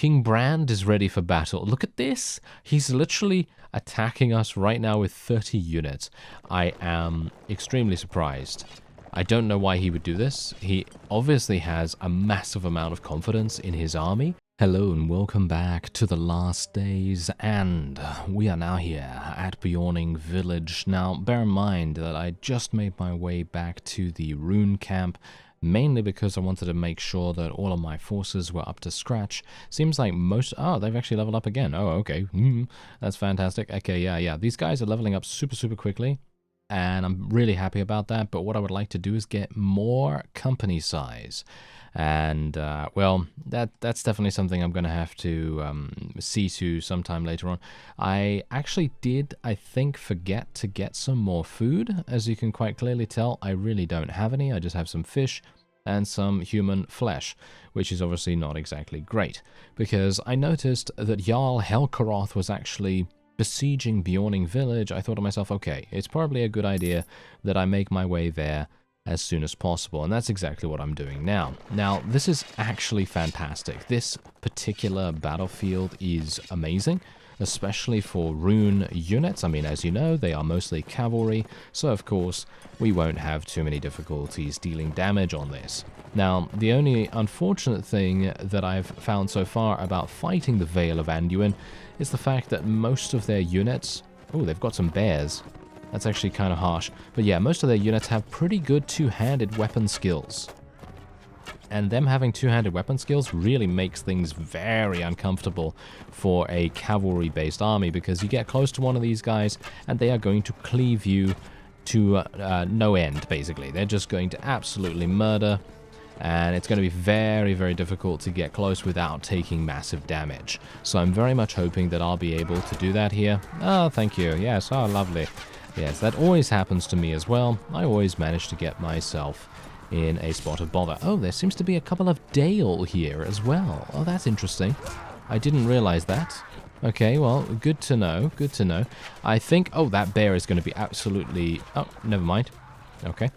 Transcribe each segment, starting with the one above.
King Brand is ready for battle. Look at this. He's literally attacking us right now with 30 units. I am extremely surprised. I don't know why he would do this. He obviously has a massive amount of confidence in his army. Hello and welcome back to the last days, and we are now here at Bjorning Village. Now, bear in mind that I just made my way back to the rune camp, mainly because I wanted to make sure that all of my forces were up to scratch. Seems like most... Oh, they've actually leveled up again. Oh, okay. That's fantastic. Okay, yeah. These guys are leveling up super quickly, and I'm really happy about that, but what I would like to do is get more company size. And, well, that's definitely something I'm going to have to see to sometime later on. I actually did, I think, forget to get some more food. As you can quite clearly tell, I really don't have any. I just have some fish and some human flesh, which is obviously not exactly great. Because I noticed that Jarl Helkaroth was actually besieging Bjorning Village. I thought to myself, okay, it's probably a good idea that I make my way there as soon as possible, and that's exactly what I'm doing now. Now, this is actually fantastic. This particular battlefield is amazing, especially for rune units. I mean, as you know, they are mostly cavalry, so of course, we won't have too many difficulties dealing damage on this. Now, the only unfortunate thing that I've found so far about fighting the Vale of Anduin is the fact that most of their units... Oh, they've got some bears. That's actually kind of harsh. But yeah, most of their units have pretty good two-handed weapon skills. And them having two-handed weapon skills really makes things very uncomfortable for a cavalry-based army, because you get close to one of these guys and they are going to cleave you to no end, basically. They're just going to absolutely murder, and it's going to be very difficult to get close without taking massive damage. So I'm very much hoping that I'll be able to do that here. Oh, thank you. Yes, oh, lovely. Yes, that always happens to me as well. I always manage to get myself in a spot of bother. Oh, there seems to be a couple of Dale here as well. Oh, that's interesting. I didn't realize that. Okay, well, good to know. Good to know. I think... Oh, that bear is going to be absolutely... Oh, never mind. Okay.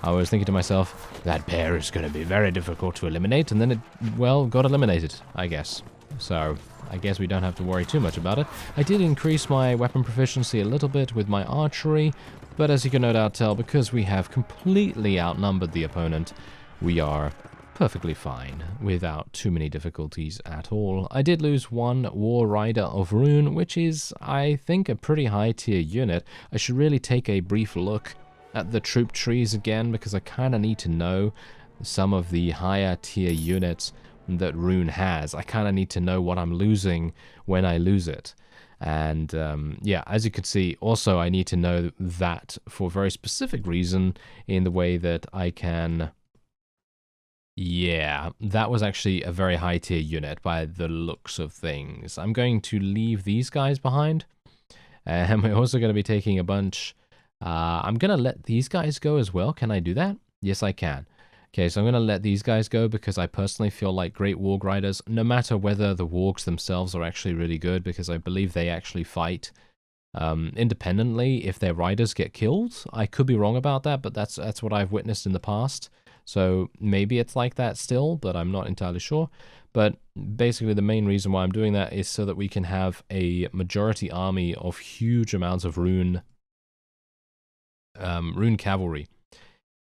I was thinking to myself, that bear is going to be very difficult to eliminate, and then it, well, got eliminated, I guess. So... I guess we don't have to worry too much about it. I did increase my weapon proficiency a little bit with my archery, but as you can no doubt tell, because we have completely outnumbered the opponent, we are perfectly fine without too many difficulties at all. I did lose one War Rider of Rune, which is, I think, a pretty high tier unit. I should really take a brief look at the troop trees again, because I kind of need to know some of the higher tier units that Rune has. I kind of need to know what I'm losing when I lose it. And yeah, as you can see, also I need to know that for a very specific reason, in the way that I can... Yeah, that was actually a very high tier unit by the looks of things. I'm going to leave these guys behind, and we're also going to be taking a bunch... I'm going to let these guys go as well. Can I do that? Yes, I can. Okay, so I'm going to let these guys go because I personally feel like great Warg Riders, no matter whether the Wargs themselves are actually really good, because I believe they actually fight independently if their riders get killed. I could be wrong about that, but that's what I've witnessed in the past. So maybe it's like that still, but I'm not entirely sure. But basically the main reason why I'm doing that is so that we can have a majority army of huge amounts of rune cavalry.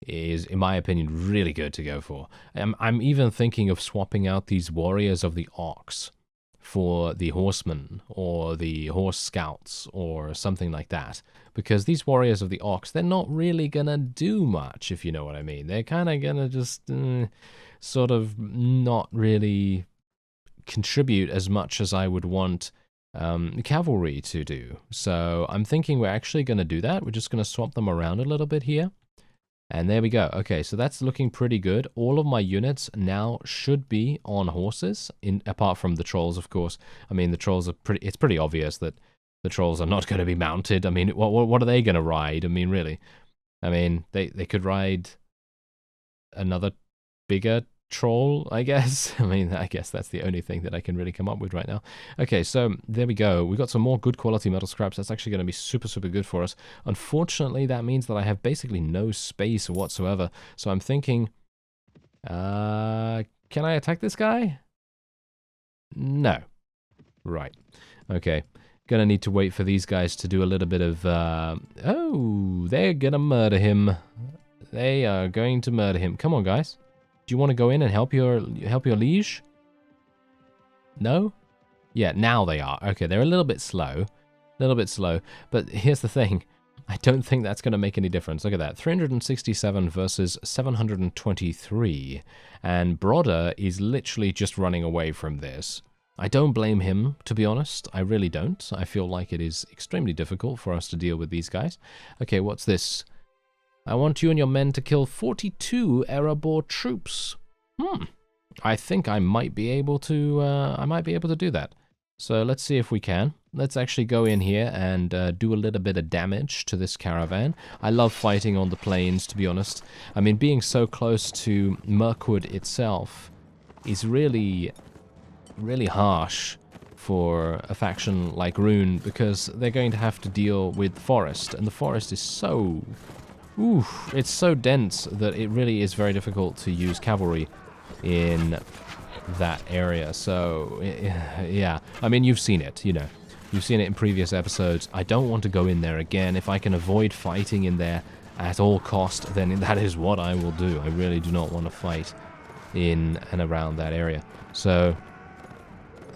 Is, in my opinion, really good to go for. I'm even thinking of swapping out these warriors of the ox for the horsemen or the horse scouts or something like that, because these warriors of the ox, they're not really gonna do much, if you know what I mean. They're kind of gonna just sort of not really contribute as much as I would want cavalry to do. So I'm thinking we're actually going to do that. We're just going to swap them around a little bit here. And there we go. Okay, so that's looking pretty good. All of my units now should be on horses, apart from the trolls, of course. I mean, the trolls are pretty... It's pretty obvious that the trolls are not going to be mounted. I mean, what are they going to ride? I mean, really. I mean, they could ride another bigger troll, I guess. I mean, I guess that's the only thing that I can really come up with right now. Okay, so there we go. We got some more good quality metal scraps. That's actually going to be super good for us. Unfortunately, that means that I have basically no space whatsoever. So I'm thinking, can I attack this guy? No. Right. Okay. Gonna need to wait for these guys to do a little bit of, oh, they're gonna murder him. They are going to murder him. Come on, guys. Do you want to go in and help your liege? No? Yeah, now they are. Okay, they're a little bit slow. But here's the thing. I don't think that's going to make any difference. Look at that. 367 versus 723. And Brodder is literally just running away from this. I don't blame him, to be honest. I really don't. I feel like it is extremely difficult for us to deal with these guys. Okay, what's this? I want you and your men to kill 42 Erebor troops. I think I might be able to do that. So let's see if we can. Let's actually go in here and do a little bit of damage to this caravan. I love fighting on the plains, to be honest. I mean, being so close to Mirkwood itself is really, really harsh for a faction like Rune, because they're going to have to deal with forest, and the forest is so... it's so dense that it really is very difficult to use cavalry in that area. So, yeah. I mean, you've seen it, you know. You've seen it in previous episodes. I don't want to go in there again. If I can avoid fighting in there at all cost, then that is what I will do. I really do not want to fight in and around that area. So,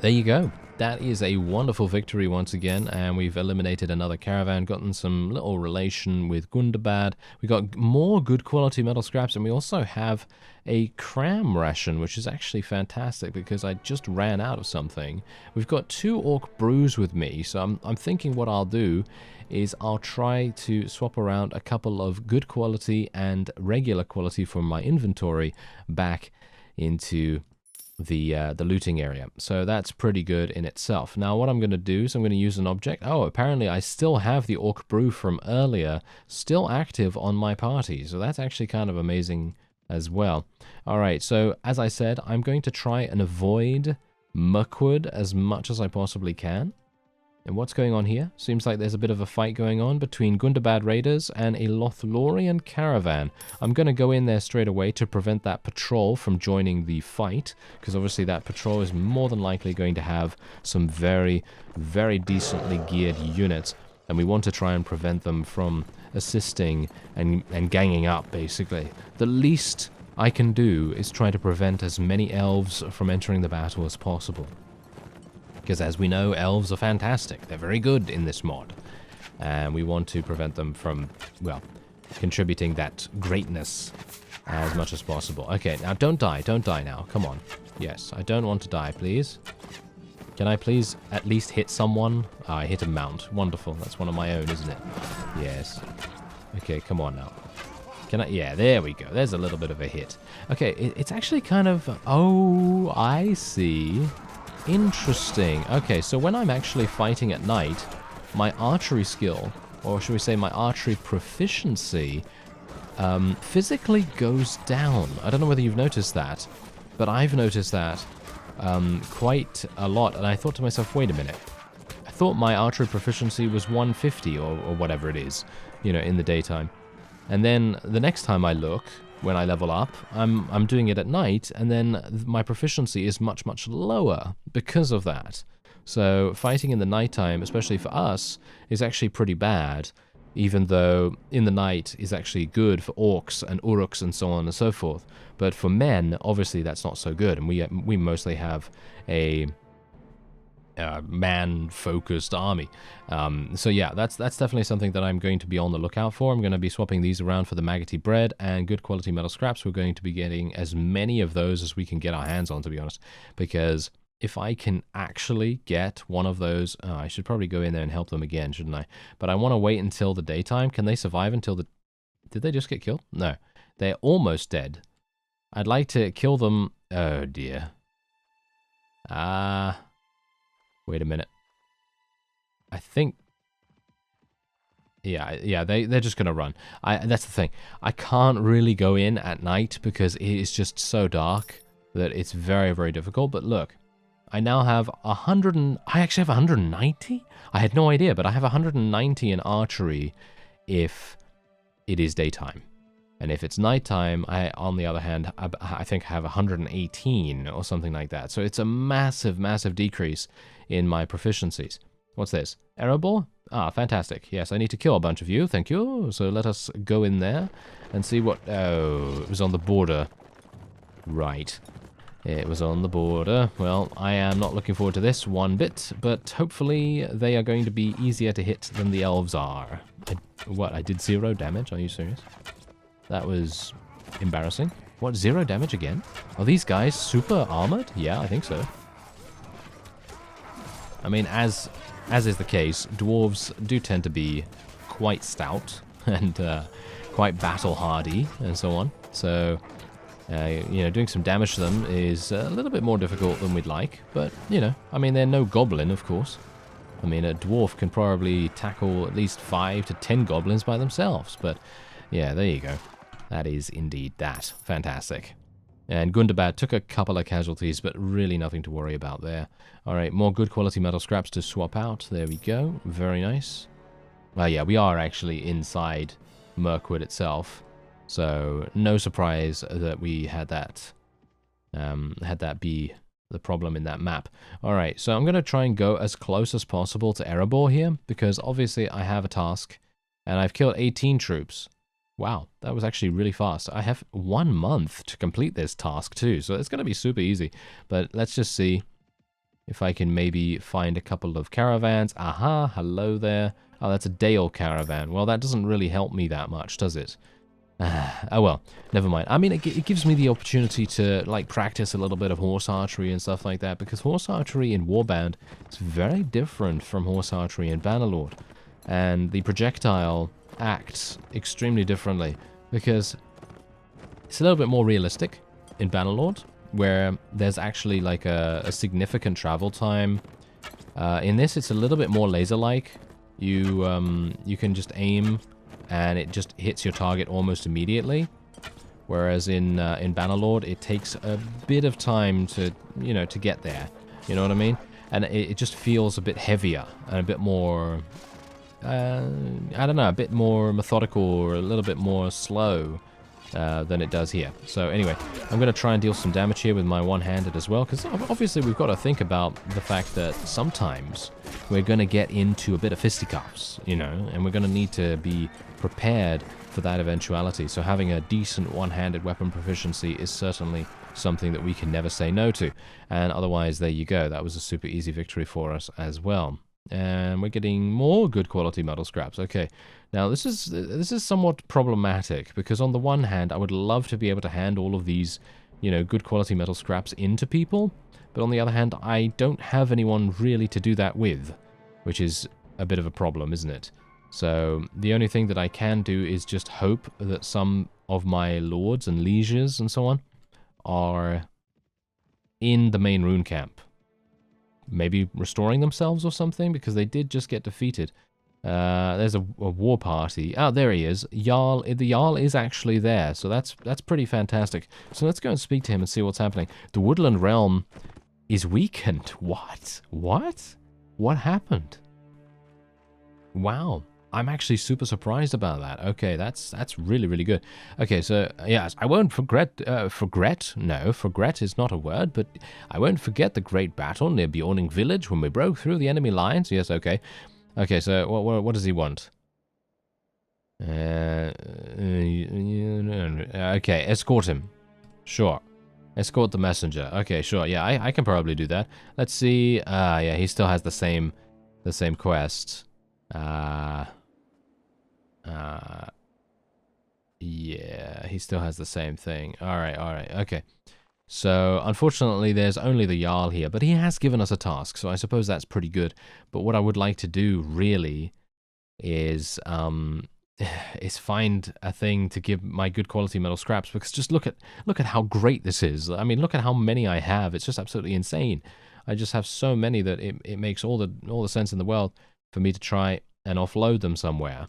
there you go. That is a wonderful victory once again, and we've eliminated another caravan, gotten some little relation with Gundabad. We got more good quality metal scraps, and we also have a cram ration, which is actually fantastic because I just ran out of something. We've got 2 orc brews with me, so I'm thinking what I'll do is I'll try to swap around a couple of good quality and regular quality from my inventory back into the looting area. So that's pretty good in itself. Now what I'm going to do is I'm going to use an object. Oh, apparently I still have the Orc Brew from earlier still active on my party. So that's actually kind of amazing as well. Alright, so as I said, I'm going to try and avoid Mirkwood as much as I possibly can. And what's going on here? Seems like there's a bit of a fight going on between Gundabad raiders and a Lothlorian caravan. I'm going to go in there straight away to prevent that patrol from joining the fight, because obviously that patrol is more than likely going to have some very, very decently geared units, and we want to try and prevent them from assisting and ganging up, basically. The least I can do is try to prevent as many elves from entering the battle as possible. Because as we know, elves are fantastic. They're very good in this mod. And we want to prevent them from, well, contributing that greatness as much as possible. Okay, now don't die now. Come on. Yes, I don't want to die, please. Can I please at least hit someone? Oh, I hit a mount. Wonderful. That's one of my own, isn't it? Yes. Okay, come on now. Can I? Yeah, there we go. There's a little bit of a hit. Okay, it's actually kind of... Oh, I see. Interesting. Okay, so when I'm actually fighting at night, my archery skill, or should we say my archery proficiency, physically goes down. I don't know whether you've noticed that, but I've noticed that quite a lot, and I thought to myself, wait a minute. I thought my archery proficiency was 150 or whatever it is, you know, in the daytime. And then the next time I look, when I level up, I'm doing it at night, and then my proficiency is much, much lower because of that. So fighting in the nighttime, especially for us, is actually pretty bad, even though in the night is actually good for orcs and uruks and so on and so forth. But for men, obviously that's not so good, and we mostly have a man-focused army. So yeah, that's definitely something that I'm going to be on the lookout for. I'm going to be swapping these around for the maggoty bread and good quality metal scraps. We're going to be getting as many of those as we can get our hands on, to be honest, because if I can actually get one of those, I should probably go in there and help them again, shouldn't I? But I want to wait until the daytime. Can they survive until the... Did they just get killed? No. They're almost dead. I'd like to kill them... Oh, dear. Wait a minute. I think... Yeah, they're just going to run. That's the thing. I can't really go in at night because it is just so dark that it's very, very difficult. But look, I now have 100 and... I actually have 190? I had no idea, but I have 190 in archery if it is daytime. And if it's nighttime, on the other hand, I think I have 118 or something like that. So it's a massive, massive decrease in my proficiencies. What's this? Arrow ball? Ah, fantastic. Yes, I need to kill a bunch of you. Thank you. So let us go in there and see what... Oh, it was on the border. Right. It was on the border. Well, I am not looking forward to this one bit, but hopefully they are going to be easier to hit than the elves are. What? I did 0 damage? Are you serious? That was embarrassing. What, 0 damage again? Are these guys super armored? Yeah, I think so. I mean, as is the case, dwarves do tend to be quite stout and quite battle hardy and so on. So, you know, doing some damage to them is a little bit more difficult than we'd like. But, you know, I mean, they're no goblin, of course. I mean, a dwarf can probably tackle at least 5 to 10 goblins by themselves. But, yeah, there you go. That is indeed that. Fantastic. And Gundabad took a couple of casualties, but really nothing to worry about there. Alright, more good quality metal scraps to swap out. There we go. Very nice. Well, yeah, we are actually inside Mirkwood itself. So, no surprise that we had that be the problem in that map. Alright, so I'm going to try and go as close as possible to Erebor here, because obviously I have a task, and I've killed 18 troops. Wow, that was actually really fast. I have 1 month to complete this task too, so it's going to be super easy. But let's just see if I can maybe find a couple of caravans. Aha, hello there. Oh, that's a Dale caravan. Well, that doesn't really help me that much, does it? Oh well, never mind. I mean, it gives me the opportunity to, like, practice a little bit of horse archery and stuff like that, because horse archery in Warband is very different from horse archery in Bannerlord. And the projectile acts extremely differently, because it's a little bit more realistic in Bannerlord, where there's actually like a significant travel time. In this, it's a little bit more laser-like. You can just aim, and it just hits your target almost immediately. Whereas in Bannerlord, it takes a bit of time to, you know, to get there. You know what I mean? And it just feels a bit heavier and a bit more... I don't know, a bit more methodical or a little bit more slow than it does here. So anyway, I'm going to try and deal some damage here with my one-handed as well, because obviously we've got to think about the fact that sometimes we're going to get into a bit of fisticuffs, you know, and we're going to need to be prepared for that eventuality. So having a decent one-handed weapon proficiency is certainly something that we can never say no to. And otherwise, there you go. That was a super easy victory for us as well. And we're getting more good quality metal scraps. Okay, now this is somewhat problematic, because on the one hand, I would love to be able to hand all of these, you know, good quality metal scraps into people, but on the other hand, I don't have anyone really to do that with, which is a bit of a problem, isn't it? So the only thing that I can do is just hope that some of my lords and lieges and so on are in the main rune camp. Maybe restoring themselves or something, because they did just get defeated. There's a war party. Oh, there he is. Jarl. The Jarl is actually there, so that's pretty fantastic. So let's go and speak to him and see what's happening. The Woodland Realm is weakened. What? What? What happened? Wow. I'm actually super surprised about that. Okay, that's really, really good. Okay, so, yes, I won't forget, no, forget is not a word, but I won't forget the great battle near Bjorning village when we broke through the enemy lines. Yes, okay. Okay, so, what does he want? Okay, escort him. Sure. Escort the messenger. Okay, sure, yeah, I can probably do that. Let's see, yeah, he still has the same quest. Yeah, he still has the same thing. Alright, okay. So, unfortunately, there's only the Jarl here, but he has given us a task, so I suppose that's pretty good. But what I would like to do, really, is find a thing to give my good quality metal scraps, because just look at how great this is. I mean, look at how many I have. It's just absolutely insane. I just have so many that it makes all the sense in the world for me to try and offload them somewhere,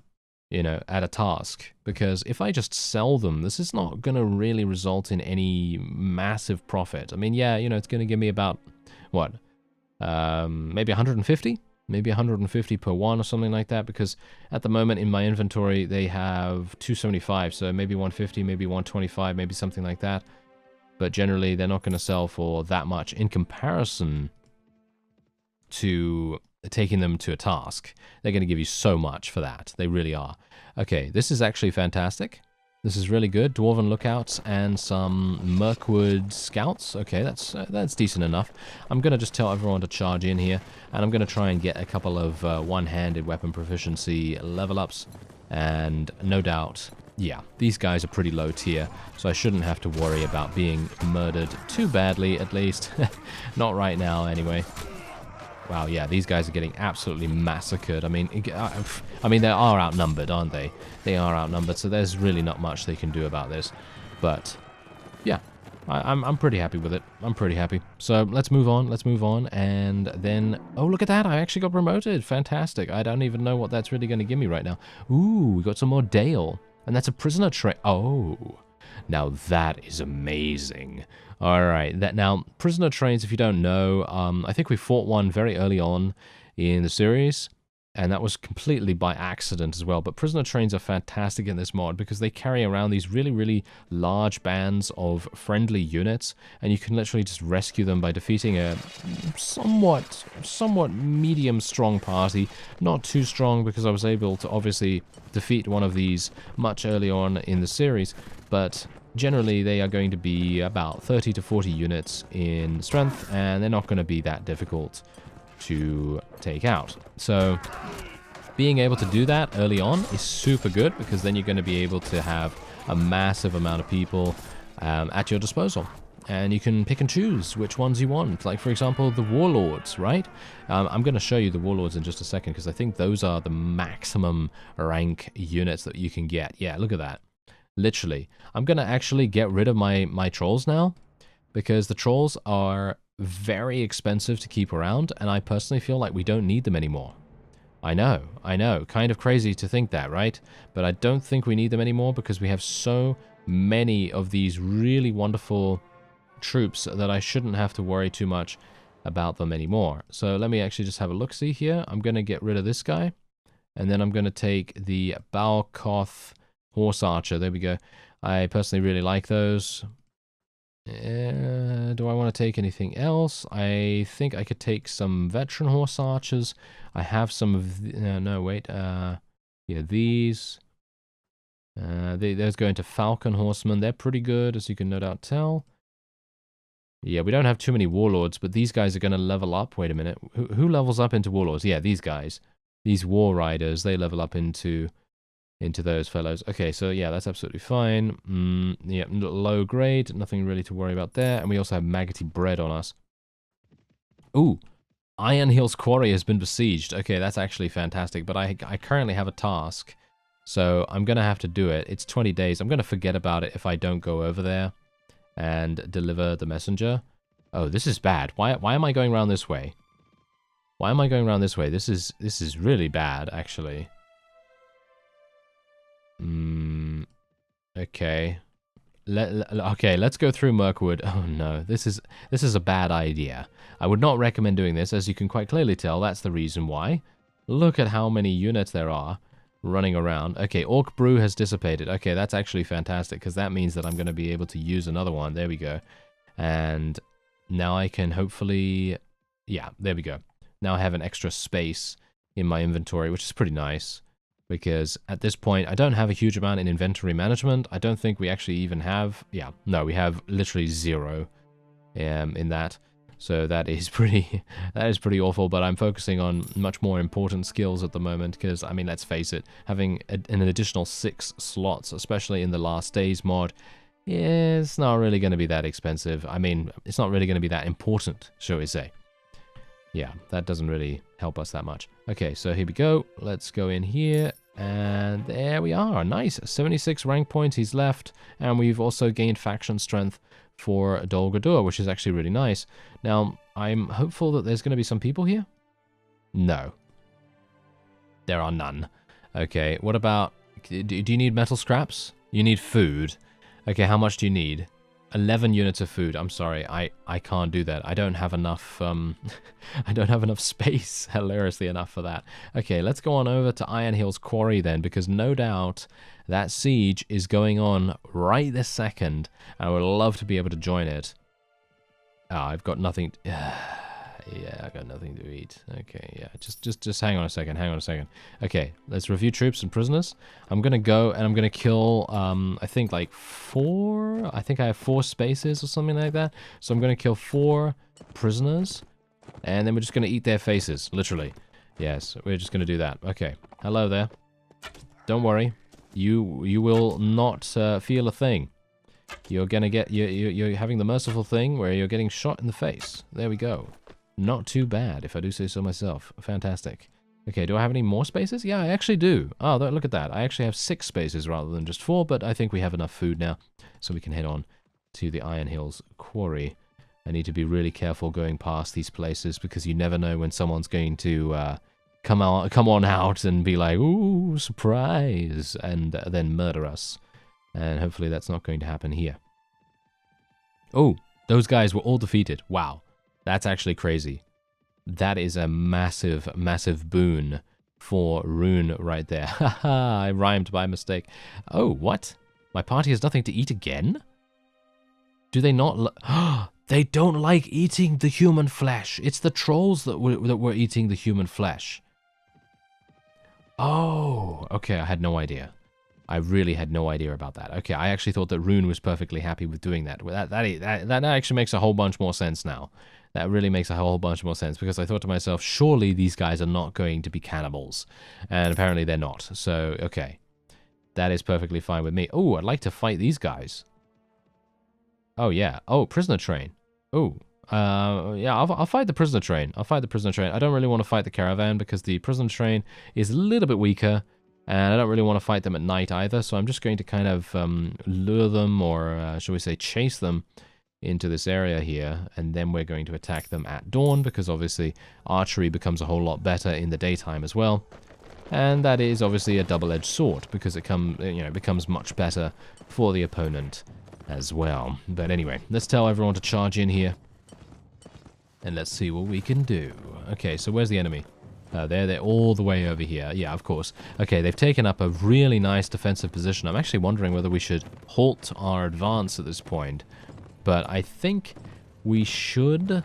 you know, at a task. Because if I just sell them, this is not going to really result in any massive profit. I mean, yeah, you know, it's going to give me about, what, maybe 150 maybe 150 per one or something like that, because at the moment in my inventory they have 275, so maybe 150, maybe 125, maybe something like that. But generally they're not going to sell for that much in comparison to taking them to a task. They're going to give you so much for that. They really are. Okay, this is actually fantastic. This is really good. Dwarven lookouts and some Mirkwood scouts. Okay, that's decent enough. I'm going to just tell everyone to charge in here, and I'm going to try and get a couple of one-handed weapon proficiency level ups. And no doubt, yeah, these guys are pretty low tier, so I shouldn't have to worry about being murdered too badly, at least. Not right now, anyway. Wow, yeah, these guys are getting absolutely massacred. I mean, they are outnumbered, aren't they? They are outnumbered, so there's really not much they can do about this. But, yeah, I'm pretty happy with it. I'm pretty happy. So, let's move on, and then... Oh, look at that, I actually got promoted. Fantastic. I don't even know what that's really going to give me right now. Ooh, we got some more Dale. And that's a prisoner train. Oh, now that is amazing. All right, now prisoner trains, if you don't know, I think we fought one very early on in the series, and that was completely by accident as well. But prisoner trains are fantastic in this mod because they carry around these really, really large bands of friendly units, and you can literally just rescue them by defeating a somewhat medium strong party. Not too strong because I was able to obviously defeat one of these much early on in the series, but generally they are going to be about 30 to 40 units in strength, and they're not going to be that difficult to take out. So being able to do that early on is super good, because then you're going to be able to have a massive amount of people at your disposal, and you can pick and choose which ones you want. Like, for example, the warlords, right? I'm going to show you the warlords in just a second, because I think those are the maximum rank units that you can get. Yeah, look at that. Literally. I'm going to actually get rid of my trolls now, because the trolls are very expensive to keep around, and I personally feel like we don't need them anymore. I know. Kind of crazy to think that, right? But I don't think we need them anymore, because we have so many of these really wonderful troops that I shouldn't have to worry too much about them anymore. So let me actually just have a look-see here. I'm going to get rid of this guy, and then I'm going to take the Balkoth Horse Archer. There we go. I personally really like those. Do I want to take anything else? I think I could take some Veteran Horse Archers. I have some of the, no, wait. Yeah, these. Those go into Falcon Horsemen. They're pretty good, as you can no doubt tell. Yeah, we don't have too many Warlords, but these guys are going to level up. Wait a minute. Who levels up into Warlords? Yeah, these guys. These War Riders, they level up into those fellows. Okay, so yeah, that's absolutely fine. Yeah, low grade, nothing really to worry about there. And we also have Maggoty Bread on us. Ooh, Iron Hills Quarry has been besieged. Okay, that's actually fantastic, but I currently have a task, so I'm going to have to do it. It's 20 days. I'm going to forget about it if I don't go over there and deliver the messenger. Oh, this is bad. Why am I going around this way? Why am I going around this way? This is really bad, actually. Okay. Okay, let's go through Mirkwood. Oh no, this is a bad idea. I would not recommend doing this, as you can quite clearly tell. That's the reason why. Look at how many units there are running around. Okay, Orc Brew has dissipated. Okay, that's actually fantastic, because that means that I'm going to be able to use another one. There we go. And now I can hopefully... Yeah, there we go. Now I have an extra space in my inventory, which is pretty nice, because at this point I don't have a huge amount in inventory management. I don't think we actually even have... Yeah, no, we have literally 0 in that. So that is pretty awful, but I'm focusing on much more important skills at the moment, because, I mean, let's face it, having an additional 6 slots, especially in the Last Days mod, it's not really going to be that expensive. I mean, it's not really going to be that important, shall we say. Yeah, that doesn't really help us that much. Okay, so here we go. Let's go in here, and there we are. Nice. 76 rank points he's left, and we've also gained faction strength for Dol Guldur, which is actually really nice. Now, I'm hopeful that there's going to be some people here. No. There are none. Okay, what about... Do you need metal scraps? You need food. Okay, how much do you need? 11 units of food. I'm sorry, I can't do that. I don't have enough, I don't have enough space, hilariously enough, for that. Okay, let's go on over to Iron Hill's Quarry then, because no doubt that siege is going on right this second. I would love to be able to join it. Ah, I've got nothing. Yeah, I got nothing to eat. Okay, yeah, just hang on a second. Hang on a second. Okay, let's review troops and prisoners. I'm gonna go and I'm gonna kill. I think like 4. I think I have 4 spaces or something like that. So I'm gonna kill 4 prisoners, and then we're just gonna eat their faces, literally. Yes, we're just gonna do that. Okay, hello there. Don't worry, you will not feel a thing. You're gonna get you're having the merciful thing where you're getting shot in the face. There we go. Not too bad, if I do say so myself. Fantastic. Okay, do I have any more spaces? Yeah, I actually do. Oh, look at that. I actually have 6 spaces rather than just 4, but I think we have enough food now, so we can head on to the Iron Hills Quarry. I need to be really careful going past these places, because you never know when someone's going to come on out and be like, ooh, surprise, and then murder us. And hopefully that's not going to happen here. Oh, those guys were all defeated. Wow. That's actually crazy. That is a massive, massive boon for Rune right there. Haha, I rhymed by mistake. Oh, what? My party has nothing to eat again? Do they not they don't like eating the human flesh. It's the trolls that were eating the human flesh. Oh, okay, I had no idea. I really had no idea about that. Okay, I actually thought that Rune was perfectly happy with doing that. That actually makes a whole bunch more sense now. That really makes a whole bunch more sense, because I thought to myself, surely these guys are not going to be cannibals. And apparently they're not. So, okay. That is perfectly fine with me. Oh, I'd like to fight these guys. Oh, yeah. Oh, prisoner train. Oh, yeah, I'll fight the prisoner train. I'll fight the prisoner train. I don't really want to fight the caravan, because the prisoner train is a little bit weaker. And I don't really want to fight them at night either, so I'm just going to kind of lure them, or shall we say chase them, into this area here, and then we're going to attack them at dawn, because obviously archery becomes a whole lot better in the daytime as well. And that is obviously a double-edged sword, because it becomes much better for the opponent as well. But anyway, let's tell everyone to charge in here, and let's see what we can do. Okay, so where's the enemy? They're all the way over here. Yeah, of course. Okay, they've taken up a really nice defensive position. I'm actually wondering whether we should halt our advance at this point. But I think we should,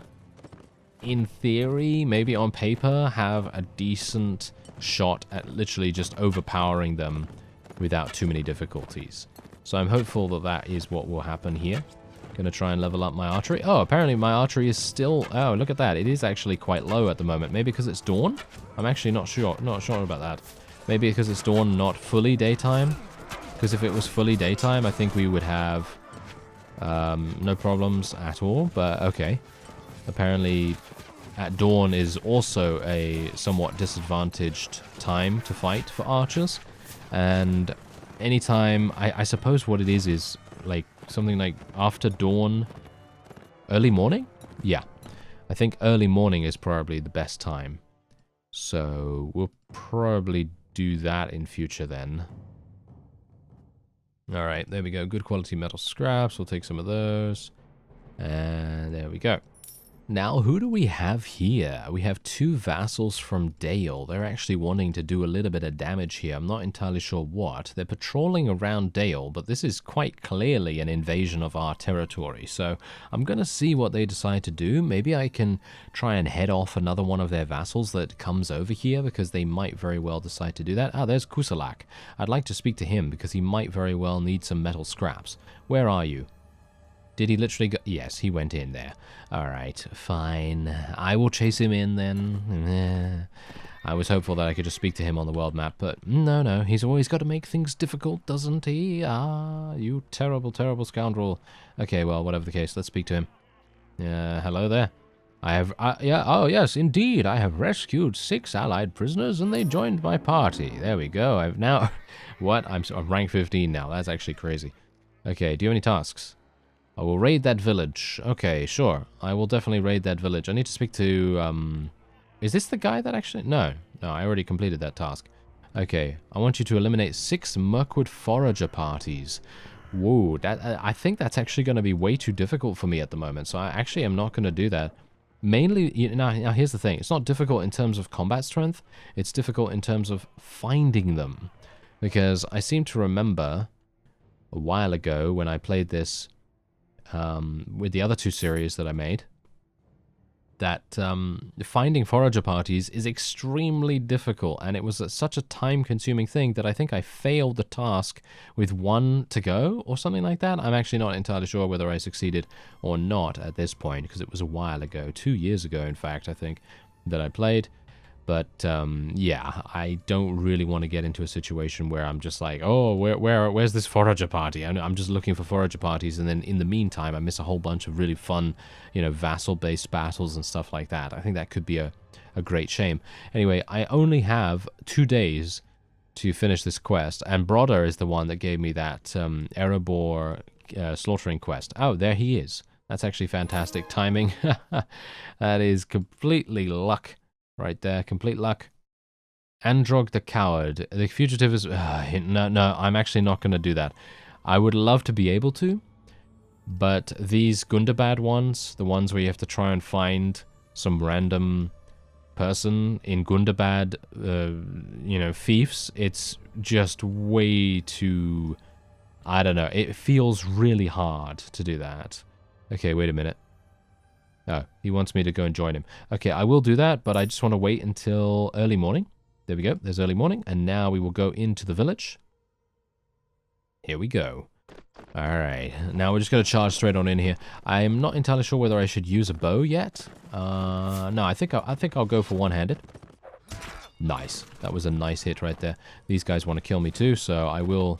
in theory, maybe on paper, have a decent shot at literally just overpowering them without too many difficulties. So I'm hopeful that that is what will happen here. Gonna try and level up my archery. Oh, apparently my archery is still... Oh, look at that. It is actually quite low at the moment. Maybe because it's dawn? I'm actually not sure about that. Maybe because it's dawn, not fully daytime? Because if it was fully daytime, I think we would have no problems at all. But okay. Apparently at dawn is also a somewhat disadvantaged time to fight for archers. And anytime... I suppose what it is like something like after dawn, early morning? Yeah, I think early morning is probably the best time. So we'll probably do that in future then. All right, there we go. Good quality metal scraps. We'll take some of those. And there we go. Now, who do we have here? We have 2 vassals from Dale. They're actually wanting to do a little bit of damage here. I'm not entirely sure what. They're patrolling around Dale, but this is quite clearly an invasion of our territory. So I'm going to see what they decide to do. Maybe I can try and head off another one of their vassals that comes over here, because they might very well decide to do that. Ah, there's Kusalak. I'd like to speak to him, because he might very well need some metal scraps. Where are you? Did he literally go? Yes, he went in there. All right, fine. I will chase him in then. I was hopeful that I could just speak to him on the world map, but no. He's always got to make things difficult, doesn't he? Ah, you terrible, terrible scoundrel. Okay, well, whatever the case, let's speak to him. Hello there. Oh yes, indeed. I have rescued 6 allied prisoners, and they joined my party. There we go. I've now... What? I'm rank 15 now. That's actually crazy. Okay, do you have any tasks? I will raid that village. Okay, sure. I will definitely raid that village. I need to speak to, Is this the guy that actually... No, I already completed that task. Okay, I want you to eliminate 6 Mirkwood Forager parties. Whoa, I think that's actually going to be way too difficult for me at the moment, so I actually am not going to do that. Mainly, now here's the thing. It's not difficult in terms of combat strength. It's difficult in terms of finding them. Because I seem to remember a while ago when I played this with the other two series that I made, that finding forager parties is extremely difficult, and it was such a time-consuming thing that I think I failed the task with one to go, or something like that. I'm actually not entirely sure whether I succeeded or not at this point, because it was a while ago, 2 years ago, in fact, I think, that I played. But, yeah, I don't really want to get into a situation where I'm just like, oh, where's this forager party? I'm just looking for forager parties, and then in the meantime, I miss a whole bunch of really fun, you know, vassal-based battles and stuff like that. I think that could be a great shame. Anyway, I only have 2 days to finish this quest, and Brodder is the one that gave me that Erebor slaughtering quest. Oh, there he is. That's actually fantastic timing. That is completely luck. Right there, complete luck. Androg the Coward. The fugitive is... no, I'm actually not going to do that. I would love to be able to, but these Gundabad ones, the ones where you have to try and find some random person in Gundabad, you know, fiefs, it's just way too... I don't know. It feels really hard to do that. Okay, wait a minute. Oh, he wants me to go and join him. Okay, I will do that, but I just want to wait until early morning. There we go. There's early morning. And now we will go into the village. Here we go. All right. Now we're just going to charge straight on in here. I'm not entirely sure whether I should use a bow yet. No, I think I'll go for one-handed. Nice. That was a nice hit right there. These guys want to kill me too, so I will...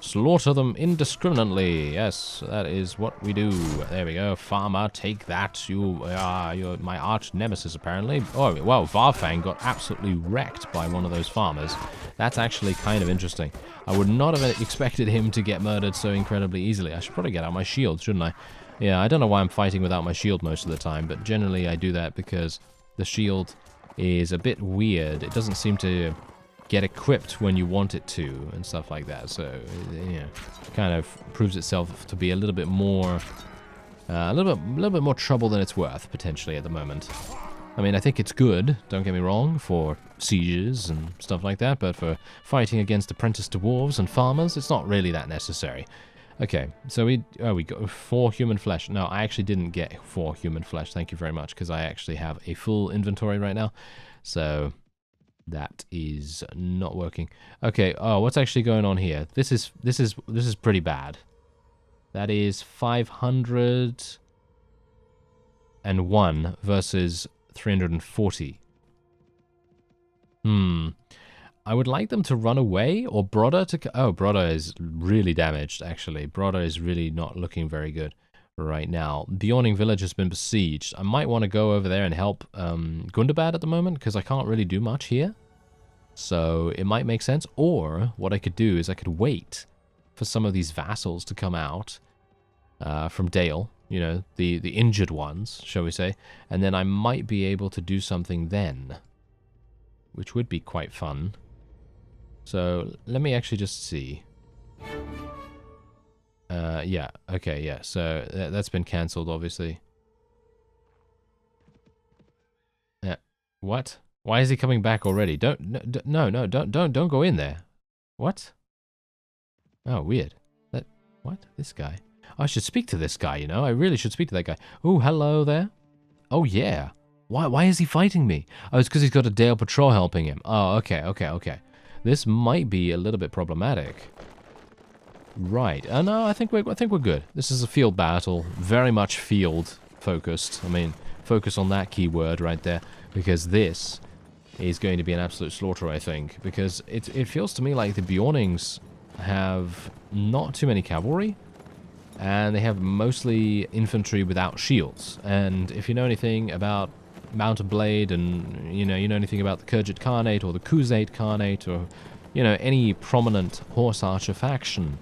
slaughter them indiscriminately. Yes, that is what we do. There we go. Farmer, take that. You're my arch nemesis, apparently. Oh, well, Varfang got absolutely wrecked by one of those farmers. That's actually kind of interesting. I would not have expected him to get murdered so incredibly easily. I should probably get out my shield, shouldn't I? Yeah, I don't know why I'm fighting without my shield most of the time, but generally I do that because the shield is a bit weird. It doesn't seem to... get equipped when you want it to and stuff like that, so you know, kind of proves itself to be a little bit more a little bit more trouble than it's worth potentially at the moment. I mean, I think it's good, don't get me wrong, for sieges and stuff like that, but for fighting against apprentice dwarves and farmers, it's not really that necessary. Okay, so we got 4 human flesh. No, I actually didn't get 4 human flesh, thank you very much, because I actually have a full inventory right now, so that is not working. Okay, oh, what's actually going on here? This is pretty bad. That is 501 versus 340. I would like them to run away, or Brodder to... Oh, Brodder is really damaged, actually. Brodder is really not looking very good right now. The Yawning Village has been besieged. I might want to go over there and help Gundabad at the moment, because I can't really do much here. So it might make sense. Or what I could do is I could wait for some of these vassals to come out from Dale, you know, the injured ones, shall we say, and then I might be able to do something then, which would be quite fun. So let me actually just see. Yeah, okay, yeah, so that's been cancelled, obviously. Yeah, what? Why is he coming back already? Don't go in there. What? Oh, weird. What? This guy? I should speak to this guy, you know? I really should speak to that guy. Oh, hello there. Oh, yeah. Why is he fighting me? Oh, it's because he's got a Dale patrol helping him. Oh, okay. This might be a little bit problematic. Right. No, I think we're good. This is a field battle, very much field focused. I mean, focus on that keyword right there, because this is going to be an absolute slaughter, I think, because it feels to me like the Bjornings have not too many cavalry, and they have mostly infantry without shields. And if you know anything about Mountain Blade, and you know anything about the Kurjit Khanate or the Khuzait Khanate, or you know any prominent horse archer faction,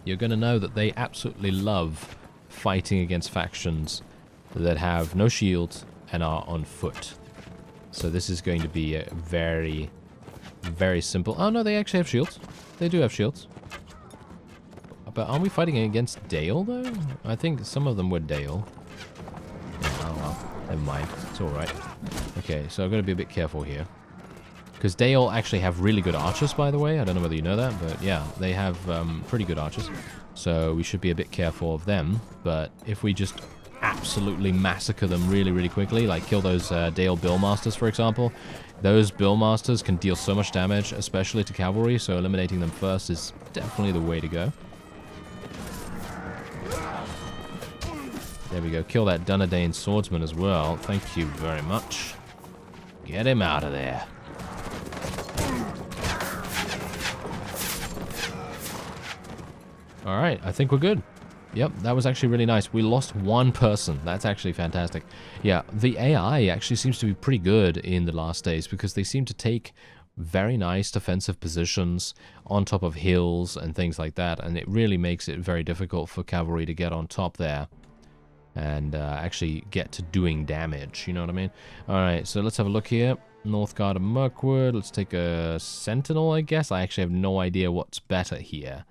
you're going to know that they absolutely love fighting against factions that have no shield and are on foot. So this is going to be a very, very simple... Oh no, they actually have shields. They do have shields. But aren't we fighting against Dale, though? I think some of them were Dale. Oh, well. Never mind. It's alright. Okay, so I've got to be a bit careful here. Because Dale actually have really good archers, by the way. I don't know whether you know that, but yeah, they have pretty good archers. So we should be a bit careful of them. But if we just absolutely massacre them really, really quickly, like kill those Dale Billmasters, for example, those Billmasters can deal so much damage, especially to cavalry, so eliminating them first is definitely the way to go. There we go. Kill that Dunedain swordsman as well. Thank you very much. Get him out of there. Alright, I think we're good. Yep, that was actually really nice. We lost one person. That's actually fantastic. Yeah, the AI actually seems to be pretty good in the last days because they seem to take very nice defensive positions on top of hills and things like that, and it really makes it very difficult for cavalry to get on top there and actually get to doing damage, you know what I mean? Alright, so let's have a look here. Northgard of Mirkwood. Let's take a Sentinel, I guess. I actually have no idea what's better here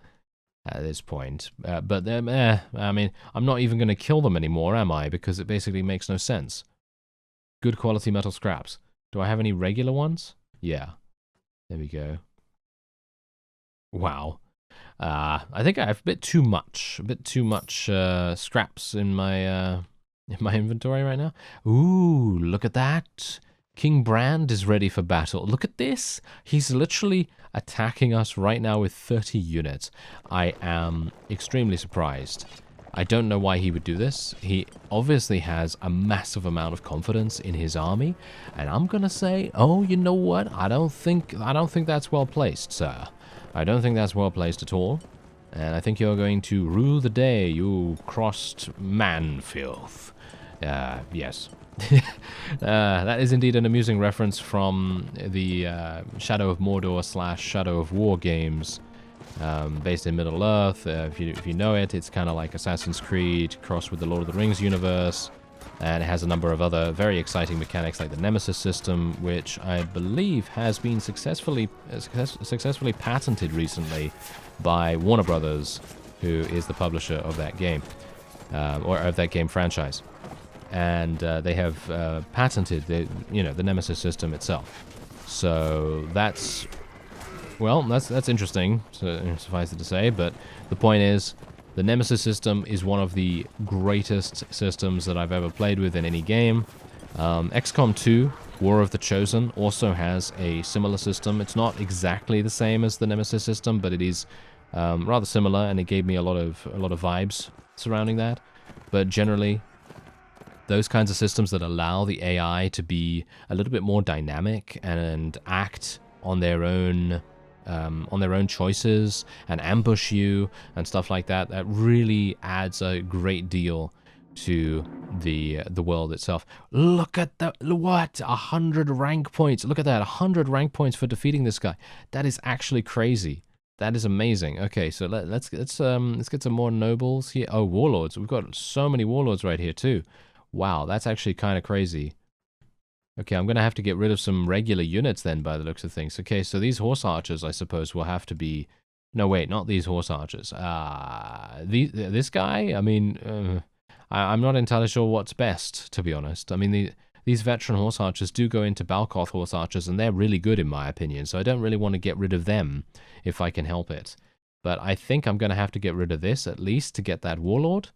at this point. But I mean, I'm not even going to kill them anymore, am I? Because it basically makes no sense. Good quality metal scraps. Do I have any regular ones? Yeah. There we go. Wow. I think I have a bit too much scraps in my inventory right now. Ooh, look at that. King Brand is ready for battle. Look at this. He's literally attacking us right now with 30 units. I am extremely surprised. I don't know why he would do this. He obviously has a massive amount of confidence in his army, and I'm gonna say, oh, you know what? I don't think that's well placed, sir. I don't think that's well placed at all. And I think you're going to rue the day you crossed man-filth. Yes. That is indeed an amusing reference from the Shadow of Mordor / Shadow of War games, based in Middle-earth. If you know it, it's kind of like Assassin's Creed crossed with the Lord of the Rings universe, and it has a number of other very exciting mechanics like the Nemesis system, which I believe has been successfully patented recently by Warner Brothers, who is the publisher of that game, or of that game franchise. And they have patented the Nemesis system itself. So that's interesting, suffice it to say. But the point is, the Nemesis system is one of the greatest systems that I've ever played with in any game. XCOM 2, War of the Chosen, also has a similar system. It's not exactly the same as the Nemesis system, but it is rather similar, and it gave me a lot of vibes surrounding that. But generally, those kinds of systems that allow the AI to be a little bit more dynamic and act on their own choices and ambush you and stuff like that, that really adds a great deal to the world itself. Look at that! What? 100 rank points! Look at that! 100 rank points for defeating this guy. That is actually crazy. That is amazing. Okay, so let's get some more nobles here. Oh, warlords! We've got so many warlords right here too. Wow, that's actually kind of crazy. Okay, I'm going to have to get rid of some regular units then, by the looks of things. Okay, so these horse archers, I suppose, will have to be... No, wait, not these horse archers. This guy? I mean, I'm not entirely sure what's best, to be honest. I mean, these veteran horse archers do go into Balkoth horse archers, and they're really good, in my opinion, so I don't really want to get rid of them if I can help it. But I think I'm going to have to get rid of this, at least, to get that warlord.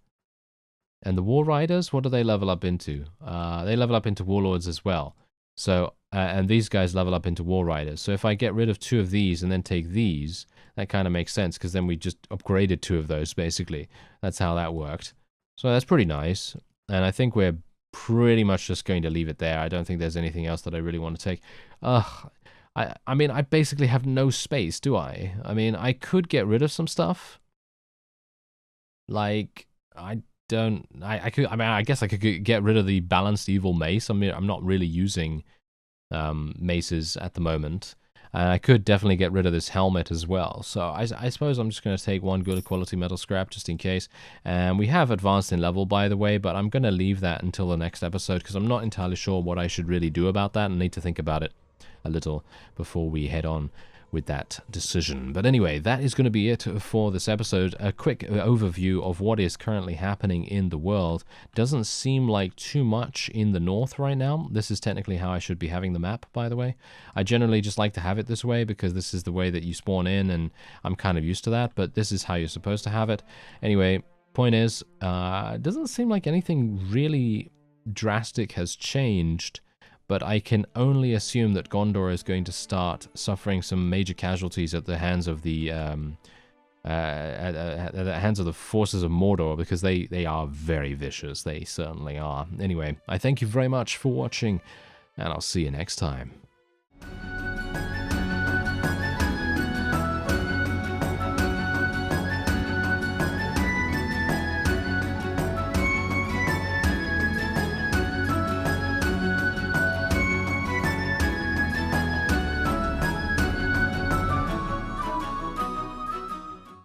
And the War Riders, what do they level up into? They level up into Warlords as well. So, and these guys level up into War Riders. So if I get rid of 2 of these and then take these, that kind of makes sense, because then we just upgraded 2 of those, basically. That's how that worked. So that's pretty nice. And I think we're pretty much just going to leave it there. I don't think there's anything else that I really want to take. I mean, I basically have no space, do I? I mean, I could get rid of some stuff. Like, I guess I could get rid of the balanced evil mace. I mean, I'm not really using maces at the moment. And I could definitely get rid of this helmet as well. So I suppose I'm just going to take 1 good quality metal scrap just in case. And we have advanced in level, by the way, but I'm going to leave that until the next episode because I'm not entirely sure what I should really do about that and need to think about it a little before we head on. with that decision. But anyway, that is going to be it for this episode. A quick overview of what is currently happening in the world. Doesn't seem like too much in the north right now. This is technically how I should be having the map, by the way. I generally just like to have it this way because this is the way that you spawn in, and I'm kind of used to that, but this is how you're supposed to have it. Anyway, point is, it doesn't seem like anything really drastic has changed, but I can only assume that Gondor is going to start suffering some major casualties at the hands of the forces of Mordor, because they are very vicious. They certainly are. Anyway, I thank you very much for watching, and I'll see you next time.